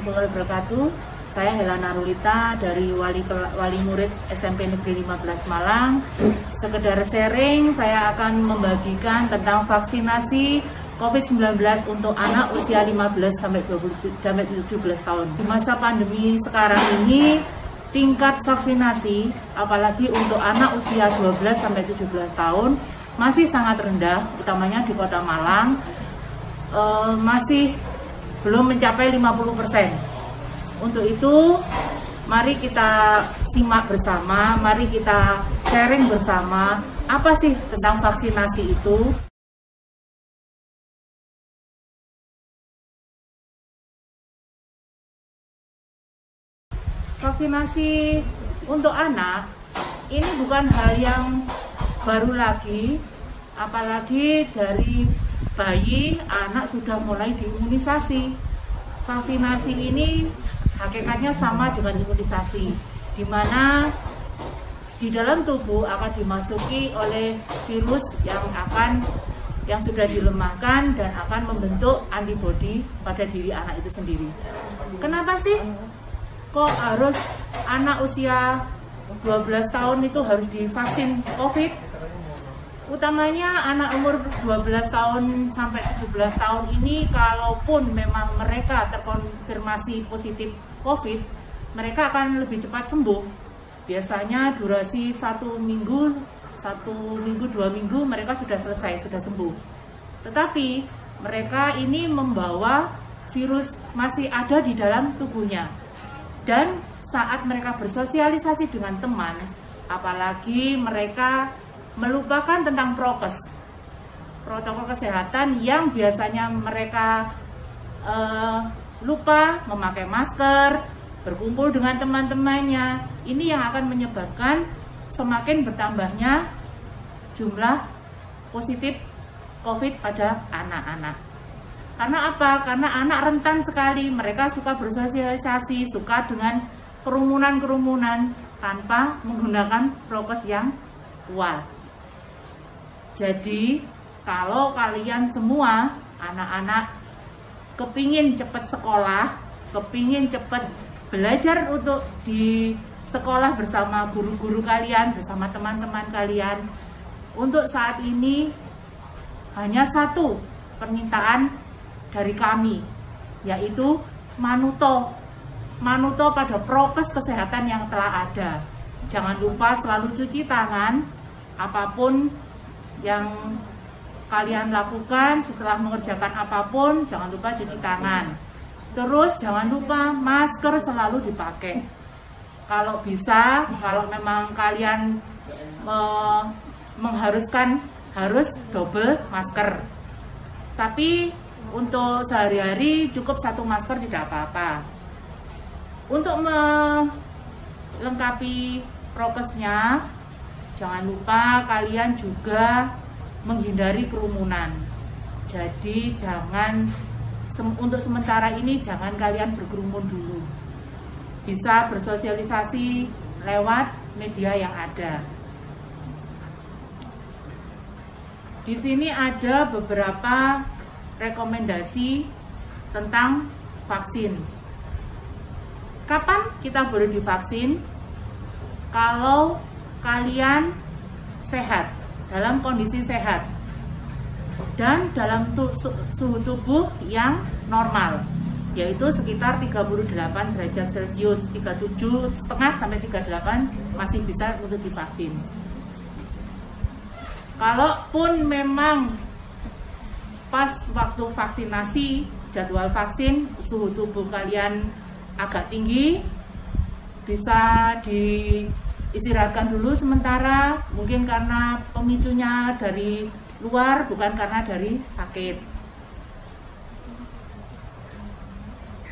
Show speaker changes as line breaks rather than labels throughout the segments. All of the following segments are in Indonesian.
warahmatullahi wabarakatuh. Saya Helana Rulita dari Wali Murid SMP Negeri 15 Malang. Sekedar sharing, saya akan membagikan tentang vaksinasi COVID-19 untuk anak usia 15 sampai 17 tahun. Di masa pandemi sekarang ini, tingkat vaksinasi, apalagi untuk anak usia 12 sampai 17 tahun, masih sangat rendah, utamanya di Kota Malang, masih belum mencapai 50%. Untuk itu, mari kita simak bersama, mari kita sharing bersama, apa sih tentang vaksinasi itu. Vaksinasi untuk anak, ini bukan hal yang baru lagi, apalagi dari bayi, anak sudah mulai diimunisasi. Vaksinasi ini hakikatnya sama dengan imunisasi, di mana di dalam tubuh akan dimasuki oleh virus yang sudah dilemahkan dan akan membentuk antibodi pada diri anak itu sendiri. Kenapa sih kok harus anak usia 12 tahun itu harus divaksin COVID? Utamanya anak umur 12 tahun sampai 17 tahun ini, kalaupun memang mereka terkonfirmasi positif COVID, mereka akan lebih cepat sembuh. Biasanya durasi 1 minggu, 2 minggu mereka sudah selesai, sudah sembuh. Tetapi mereka ini membawa virus masih ada di dalam tubuhnya. Dan saat mereka bersosialisasi dengan teman, apalagi mereka melupakan tentang prokes, protokol kesehatan yang biasanya mereka lupa memakai masker, berkumpul dengan teman-temannya, ini yang akan menyebabkan semakin bertambahnya jumlah positif COVID pada anak-anak. Karena apa? Karena anak rentan sekali, mereka suka bersosialisasi, suka dengan kerumunan-kerumunan tanpa menggunakan prokes yang kuat. Jadi, kalau kalian semua anak-anak kepingin cepat sekolah, kepingin cepat belajar untuk di sekolah bersama guru-guru kalian, bersama teman-teman kalian, untuk saat ini hanya satu permintaan dari kami, yaitu manuto pada prokes kesehatan yang telah ada. Jangan lupa selalu cuci tangan, apapun yang kalian lakukan setelah mengerjakan apapun, jangan lupa cuci tangan. Terus jangan lupa masker selalu dipakai. Kalau bisa, kalau memang kalian mengharuskan, harus double masker. Tapi untuk sehari-hari cukup 1 masker, tidak apa-apa. Untuk melengkapi prokesnya, jangan lupa kalian juga menghindari kerumunan. Jadi untuk sementara ini jangan kalian berkerumun dulu. Bisa bersosialisasi lewat media yang ada. Di sini ada beberapa rekomendasi tentang vaksin. Kapan kita boleh divaksin? Kalau kalian sehat, dalam kondisi sehat, dan dalam suhu tubuh yang normal, yaitu sekitar 38 derajat Celcius, 37,5 sampai 38 masih bisa untuk divaksin. Kalaupun memang pas waktu vaksinasi, jadwal vaksin, suhu tubuh kalian agak tinggi, bisa diistirahatkan dulu sementara, mungkin karena pemicunya dari luar, bukan karena dari sakit.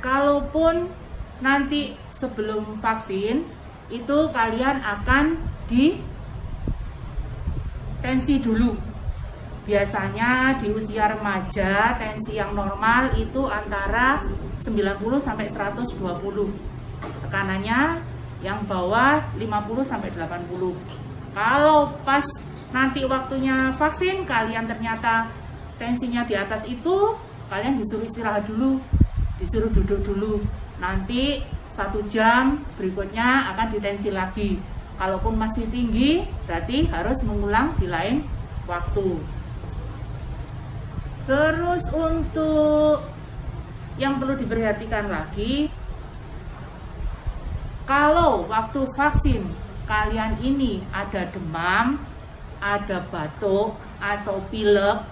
Kalaupun nanti sebelum vaksin, itu kalian akan tensi dulu. Biasanya di usia remaja, tensi yang normal itu antara 90 sampai 120. Tekanannya yang bawah 50 sampai 80. Kalau pas nanti waktunya vaksin, kalian ternyata tensinya di atas itu, kalian disuruh istirahat dulu, disuruh duduk dulu. Nanti 1 jam berikutnya akan ditensi lagi. Kalaupun masih tinggi, berarti harus mengulang di lain waktu. Terus untuk yang perlu diperhatikan lagi, kalau waktu vaksin kalian ini ada demam, ada batuk, atau pilek,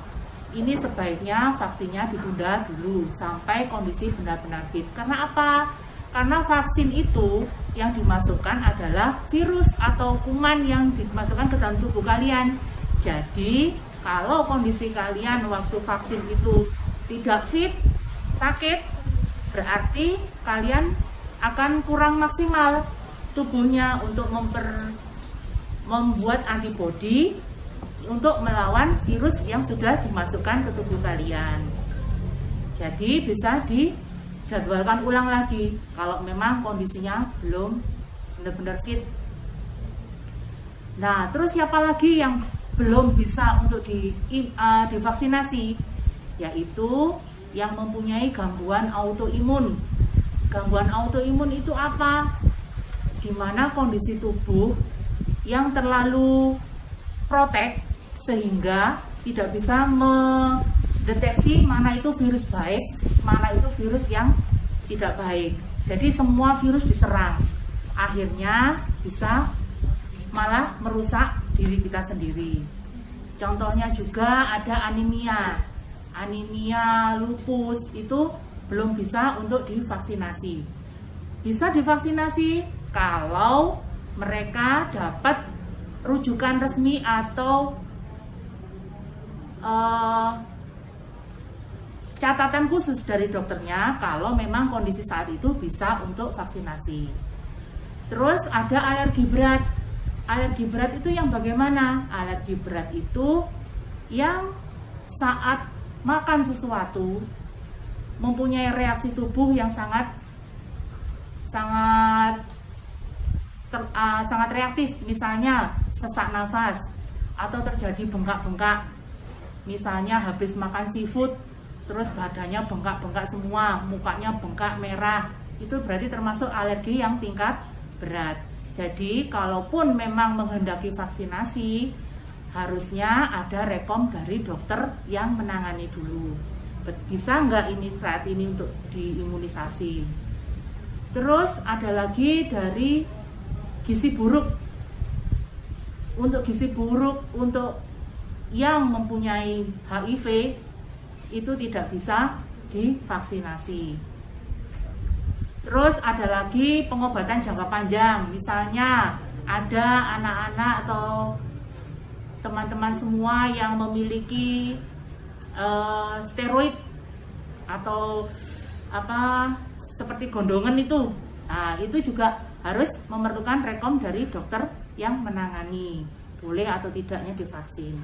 ini sebaiknya vaksinnya ditunda dulu sampai kondisi benar-benar fit. Karena apa? Karena vaksin itu yang dimasukkan adalah virus atau kuman yang dimasukkan ke dalam tubuh kalian. Jadi kalau kondisi kalian waktu vaksin itu tidak fit, sakit, berarti kalian akan kurang maksimal tubuhnya untuk membuat antibodi untuk melawan virus yang sudah dimasukkan ke tubuh kalian. Jadi bisa dijadwalkan ulang lagi kalau memang kondisinya belum benar-benar fit. Nah, terus siapa lagi yang belum bisa untuk divaksinasi? Yaitu yang mempunyai gangguan autoimun. Gangguan autoimun itu apa? Dimana kondisi tubuh yang terlalu protek sehingga tidak bisa mendeteksi mana itu virus baik, mana itu virus yang tidak baik. Jadi semua virus diserang, akhirnya bisa malah merusak diri kita sendiri. Contohnya juga ada anemia lupus, itu belum bisa untuk divaksinasi. Bisa divaksinasi kalau mereka dapat rujukan resmi atau catatan khusus dari dokternya kalau memang kondisi saat itu bisa untuk vaksinasi. Terus ada alergi berat. Alergi berat itu yang bagaimana? Alergi berat itu yang saat makan sesuatu mempunyai reaksi tubuh yang sangat reaktif, misalnya sesak nafas atau terjadi bengkak-bengkak. Misalnya habis makan seafood terus badannya bengkak-bengkak semua, mukanya bengkak merah, itu berarti termasuk alergi yang tingkat berat. Jadi kalaupun memang menghendaki vaksinasi, harusnya ada rekom dari dokter yang menangani dulu. Bisa nggak ini saat ini untuk diimunisasi? Terus ada lagi dari gizi buruk. Untuk gizi buruk, untuk yang mempunyai HIV itu tidak bisa divaksinasi. Terus ada lagi pengobatan jangka panjang. Misalnya ada anak-anak atau teman-teman semua yang memiliki steroid atau seperti gondongan itu. Nah, itu juga harus memerlukan rekom dari dokter yang menangani, boleh atau tidaknya divaksin.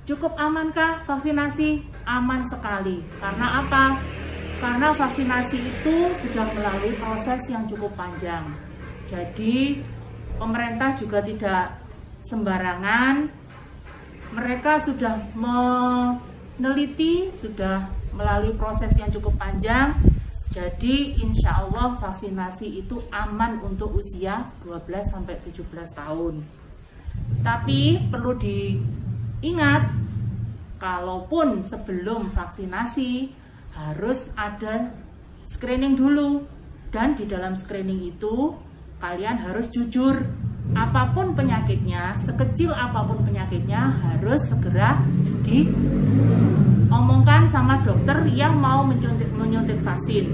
Cukup amankah vaksinasi? Aman sekali. Karena apa? Karena vaksinasi itu sudah melalui proses yang cukup panjang. Jadi pemerintah juga tidak sembarangan. Mereka sudah meneliti, sudah melalui proses yang cukup panjang. Jadi insya Allah vaksinasi itu aman untuk usia 12-17 tahun. Tapi perlu diingat, kalaupun sebelum vaksinasi harus ada screening dulu. Dan di dalam screening itu kalian harus jujur. Apapun penyakitnya, sekecil apapun penyakitnya, harus segera diomongkan sama dokter yang mau menyuntik vaksin.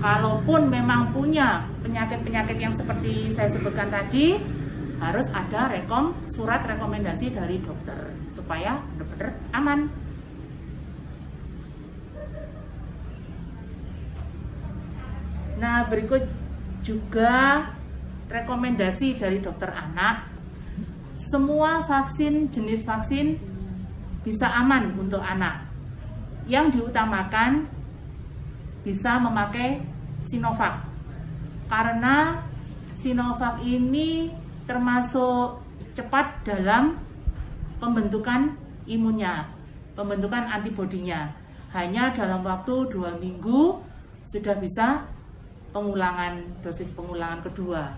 Kalaupun memang punya penyakit-penyakit yang seperti saya sebutkan tadi, harus ada surat rekomendasi dari dokter supaya benar-benar aman. Nah, berikut juga rekomendasi dari dokter anak. Semua jenis vaksin bisa aman untuk anak. Yang diutamakan bisa memakai Sinovac. Karena Sinovac ini termasuk cepat dalam pembentukan imunnya, pembentukan antibodinya. hanya dalam waktu 2 minggu sudah bisa dosis pengulangan kedua.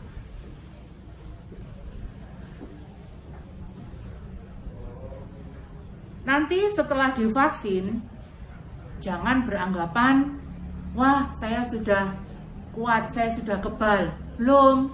Nanti setelah divaksin, jangan beranggapan, wah saya sudah kuat, saya sudah kebal. Belum,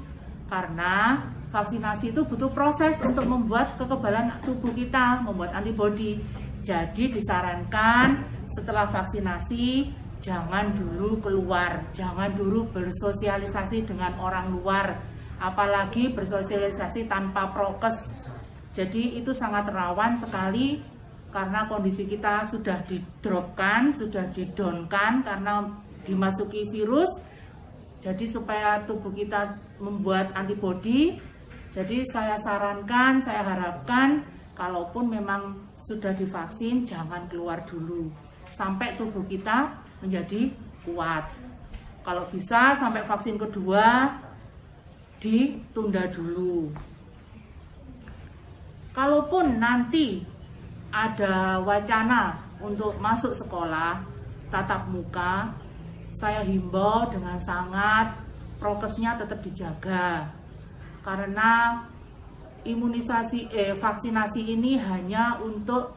karena vaksinasi itu butuh proses untuk membuat kekebalan tubuh kita, membuat antibodi. Jadi disarankan setelah vaksinasi, jangan dulu keluar, jangan dulu bersosialisasi dengan orang luar, apalagi bersosialisasi tanpa prokes. Jadi itu sangat rawan sekali, karena kondisi kita sudah didropkan, sudah didownkan karena dimasuki virus. Jadi supaya tubuh kita membuat antibodi, jadi saya sarankan, saya harapkan kalaupun memang sudah divaksin, jangan keluar dulu sampai tubuh kita menjadi kuat. Kalau bisa sampai vaksin kedua ditunda dulu. Kalaupun nanti ada wacana untuk masuk sekolah tatap muka, saya himbau dengan sangat prokesnya tetap dijaga, karena vaksinasi ini hanya untuk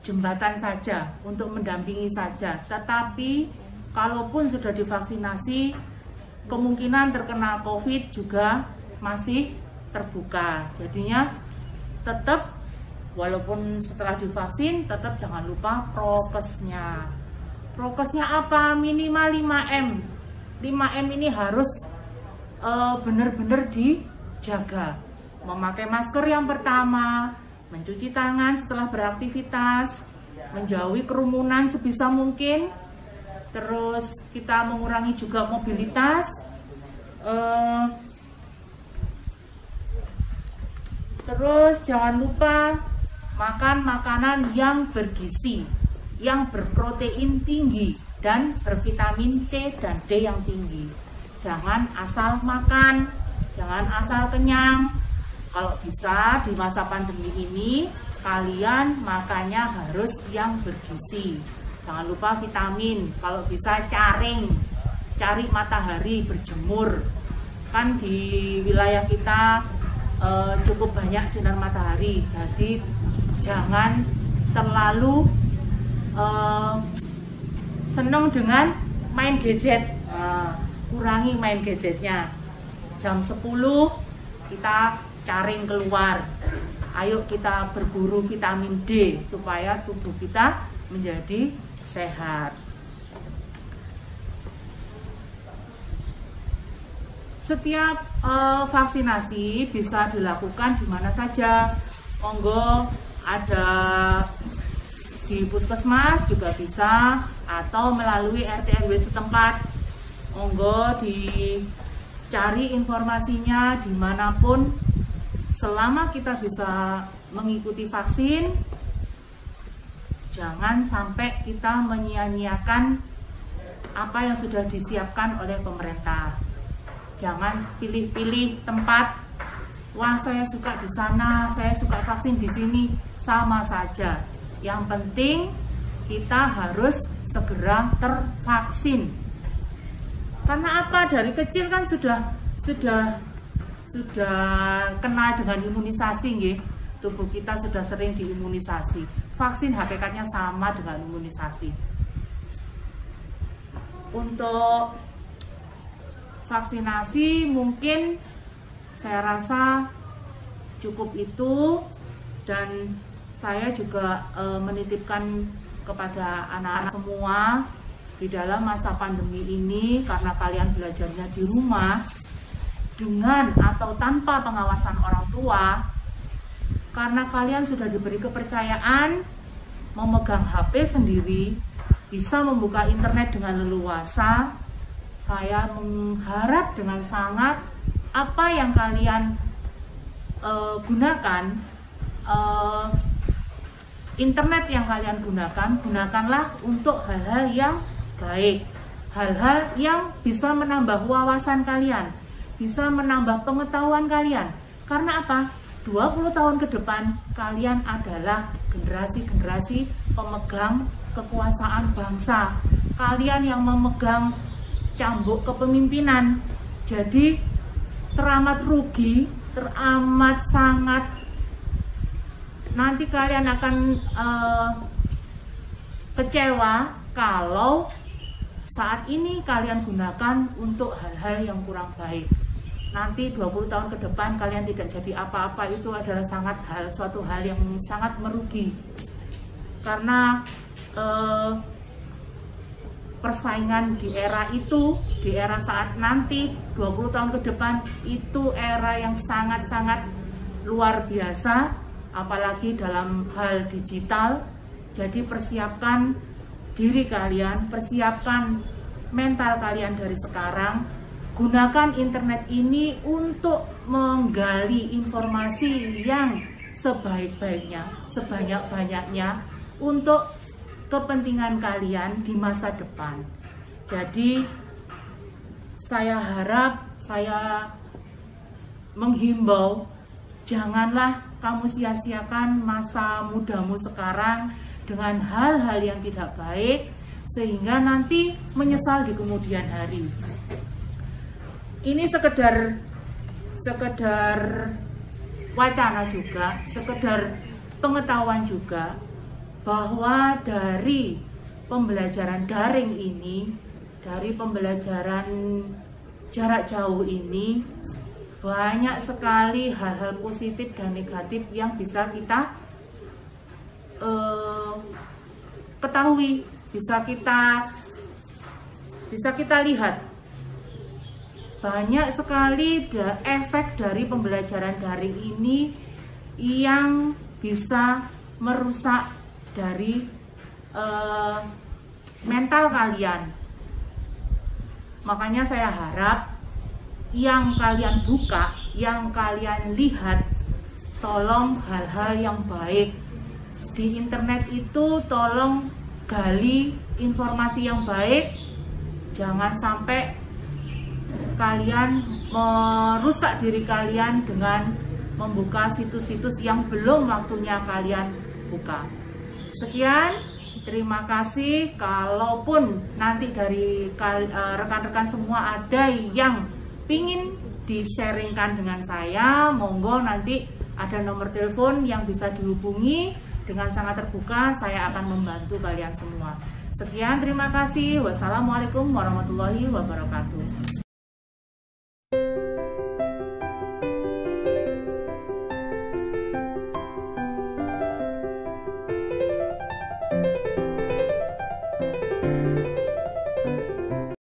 jembatan saja, untuk mendampingi saja. Tetapi kalaupun sudah divaksinasi, kemungkinan terkena COVID juga masih terbuka. Jadinya tetap, walaupun setelah divaksin, tetap jangan lupa prokesnya. Prokesnya apa? Minimal 5M. 5M ini harus benar-benar dijaga. Memakai masker yang pertama, mencuci tangan setelah beraktivitas, menjauhi kerumunan sebisa mungkin, terus kita mengurangi juga mobilitas, terus jangan lupa makan makanan yang bergizi, yang berprotein tinggi dan bervitamin C dan D yang tinggi. Jangan asal makan, jangan asal kenyang. Kalau bisa di masa pandemi ini kalian makannya harus yang bergizi. Jangan lupa vitamin, kalau bisa cari matahari, berjemur. Kan di wilayah kita cukup banyak sinar matahari, jadi jangan terlalu senang dengan main gadget. Kurangi main gadgetnya. Jam 10 kita caring keluar. Ayo kita berburu vitamin D supaya tubuh kita menjadi sehat. Setiap vaksinasi bisa dilakukan di mana saja. Monggo, ada di puskesmas juga bisa, atau melalui RT RW setempat. Monggo dicari informasinya dimanapun. Selama kita bisa mengikuti vaksin, jangan sampai kita menyia-nyiakan apa yang sudah disiapkan oleh pemerintah. Jangan pilih-pilih tempat. Wah, saya suka di sana, saya suka vaksin di sini. Sama saja. Yang penting kita harus segera tervaksin. Karena apa? Dari kecil kan sudah kenal dengan imunisasi, nggih. Tubuh kita sudah sering diimunisasi. Vaksin hakikatnya sama dengan imunisasi. Untuk vaksinasi mungkin saya rasa cukup itu, dan saya juga menitipkan kepada anak-anak semua di dalam masa pandemi ini, karena kalian belajarnya di rumah dengan atau tanpa pengawasan orang tua, karena kalian sudah diberi kepercayaan memegang HP sendiri, bisa membuka internet dengan leluasa. Saya mengharap dengan sangat apa yang kalian gunakan, internet yang kalian gunakanlah untuk hal-hal yang baik, hal-hal yang bisa menambah wawasan kalian, bisa menambah pengetahuan kalian. Karena apa? 20 tahun ke depan kalian adalah generasi-generasi pemegang kekuasaan bangsa. Kalian yang memegang cambuk kepemimpinan. Jadi teramat rugi, teramat sangat, nanti kalian akan kecewa kalau saat ini kalian gunakan untuk hal-hal yang kurang baik. Nanti 20 tahun ke depan kalian tidak jadi apa-apa, itu adalah suatu hal yang sangat merugi. Karena persaingan di era itu, di era saat nanti 20 tahun ke depan itu era yang sangat-sangat luar biasa, apalagi dalam hal digital. Jadi persiapkan diri kalian, persiapkan mental kalian dari sekarang. Gunakan internet ini untuk menggali informasi yang sebaik-baiknya, sebanyak-banyaknya untuk kepentingan kalian di masa depan. Jadi saya harap, saya menghimbau, janganlah kamu sia-siakan masa mudamu sekarang dengan hal-hal yang tidak baik, sehingga nanti menyesal di kemudian hari. Ini sekedar wacana juga, sekedar pengetahuan juga, bahwa dari pembelajaran daring ini, dari pembelajaran jarak jauh ini, banyak sekali hal-hal positif dan negatif yang bisa kita ketahui, bisa kita lihat. Banyak sekali efek dari pembelajaran daring ini yang bisa merusak dari mental kalian. Makanya saya harap yang kalian buka, yang kalian lihat, tolong hal-hal yang baik. Di internet itu tolong gali informasi yang baik, jangan sampai kalian merusak diri kalian dengan membuka situs-situs yang belum waktunya kalian buka. Sekian, terima kasih. Kalaupun nanti dari rekan-rekan semua ada yang pingin di-sharingkan dengan saya, monggo nanti ada nomor telepon yang bisa dihubungi. Dengan sangat terbuka, saya akan membantu kalian semua. Sekian, terima kasih. Wassalamualaikum warahmatullahi wabarakatuh.